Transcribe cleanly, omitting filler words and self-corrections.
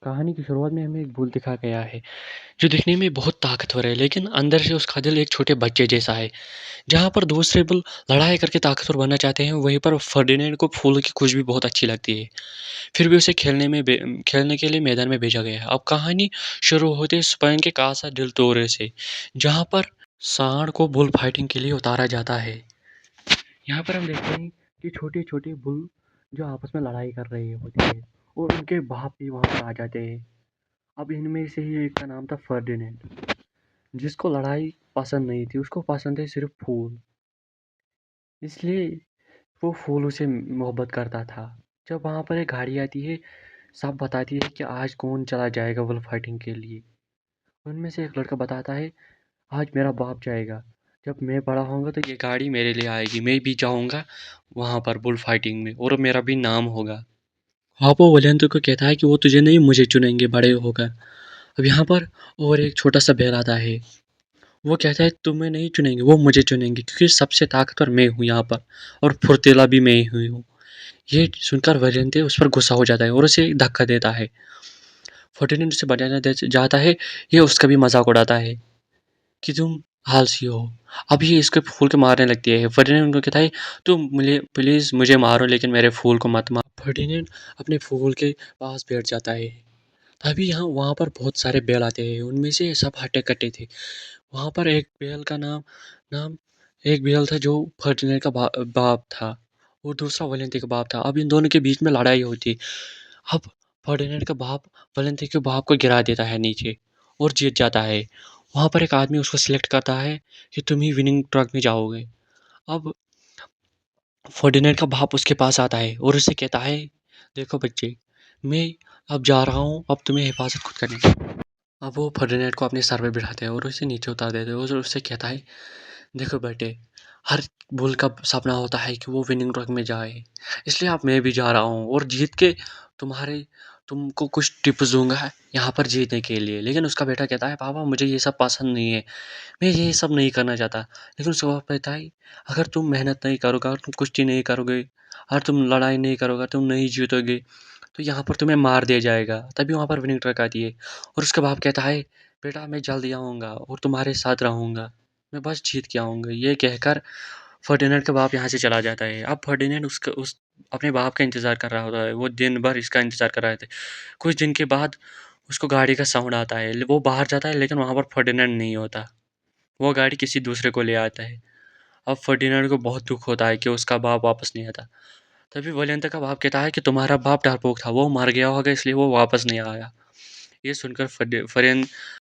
कहानी की शुरुआत में हमें एक बुल दिखाया गया है जो दिखने में बहुत ताकतवर है, लेकिन अंदर से उसका दिल एक छोटे बच्चे जैसा है। जहाँ पर दूसरे बुल लड़ाई करके ताकतवर बनना चाहते हैं, वहीं पर फर्डिनेंड को फूलों की खुशबू बहुत अच्छी लगती है। फिर भी उसे खेलने के लिए मैदान में भेजा गया है। अब कहानी शुरू होते ही स्पेन के कासा दिल तोरे से, जहाँ पर सांड को बुल फाइटिंग के लिए उतारा जाता है। यहाँ पर हम देखते हैं कि छोटे छोटे बुल जो आपस में लड़ाई कर रहे होते हैं और उनके बाप भी वहाँ पर आ जाते हैं। अब इनमें से ही एक का नाम था फर्डिनेंड, जिसको लड़ाई पसंद नहीं थी, उसको पसंद है सिर्फ फूल। इसलिए वो फूलों से मोहब्बत करता था। जब वहाँ पर एक गाड़ी आती है, सब बताती है कि आज कौन चला जाएगा बुल फाइटिंग के लिए। उनमें से एक लड़का बताता है, आज मेरा बाप जाएगा, जब मैं बड़ा होऊंगा तो ये गाड़ी मेरे लिए आएगी, मैं भी जाऊंगा वहाँ पर बुल फाइटिंग में और मेरा भी नाम होगा। हाँ, वो वलेंतो को कहता है कि वो तुझे नहीं मुझे चुनेंगे बड़े होकर। अब यहाँ पर और एक छोटा सा बैल आता है। वो कहता है तुम्हें नहीं चुनेंगे, वो मुझे चुनेंगे क्योंकि सबसे ताकतवर मैं हूँ यहाँ पर, और फुर्तीला भी मैं ही हूँ। ये सुनकर वैजयंती उस पर गुस्सा हो जाता है और उसे धक्का देता है। फर्डिनेंड उसे बजाना जाता है। ये उसका भी मजाक उड़ाता है कि तुम आलसी हो। अब ये इसके फूल के मारने लगती है। फर्डिनेंड उनको कहता है तुम मुझे प्लीज मुझे मारो, लेकिन मेरे फूल को मत मारो। फर्डिनेंड अपने फूल के पास बैठ जाता है। तभी यहाँ वहाँ पर बहुत सारे बैल आते हैं, उनमें से सब हट्टे कट्टे थे। वहाँ पर एक बैल का नाम नाम एक बैल था जो फर्डिनेंड का बाप था, और दूसरा वलेंती का बाप था। अब इन दोनों के बीच में लड़ाई होती। अब फर्डिनेंड का बाप वलेंती के बाप को गिरा देता है नीचे और जीत जाता है। वहाँ पर एक आदमी उसको सिलेक्ट करता है कि तुम ही विनिंग ट्रक में जाओगे। अब फर्डिनेंड का बाप उसके पास आता है और उससे कहता है, देखो बच्चे, मैं अब जा रहा हूँ, अब तुम्हें हिफाजत खुद करनी है। अब वो फर्डिनेंड को अपने सर पे बिठाते हैं और उसे नीचे उतार देते हैं और उससे कहता है, देखो बेटे, हर बुल का सपना होता है कि वो विनिंग ट्रक में जाए, इसलिए अब मैं भी जा रहा हूँ और जीत के तुम्हारे तुमको कुछ टिप्स दूंगा यहाँ पर जीतने के लिए। लेकिन उसका बेटा कहता है, पापा मुझे ये सब पसंद नहीं है, मैं ये सब नहीं करना चाहता। लेकिन उसका बाप कहता है, अगर तुम मेहनत नहीं करोगे, अगर तुम कुश्ती नहीं करोगे, अगर तुम लड़ाई नहीं करोगे, तुम नहीं जीतोगे, तो यहाँ पर तुम्हें मार दिया जाएगा। तभी वहाँ पर विनिंग ट्रक आती है और उसका बाप कहता है, बेटा मैं जल्दी आऊँगा और तुम्हारे साथ रहूँगा, मैं बस जीत के आऊँगा। ये कहकर फर्डिनेंड का बाप यहाँ से चला जाता है। अब फर्डिनेंड उसका उस अपने बाप का इंतज़ार कर रहा होता है। वो दिन भर इसका इंतज़ार कर रहे थे। कुछ दिन के बाद उसको गाड़ी का साउंड आता है। वो बाहर जाता है, लेकिन वहाँ पर फर्डिनेंड नहीं होता। वो गाड़ी किसी दूसरे को ले आता है। अब फर्डिनेंड को बहुत दुख होता है कि उसका बाप वापस नहीं आता। तभी वलेंता का बाप कहता है कि तुम्हारा बाप डरपोक था, वो मर गया होगा इसलिए वो वापस नहीं आया। ये सुनकर फरेन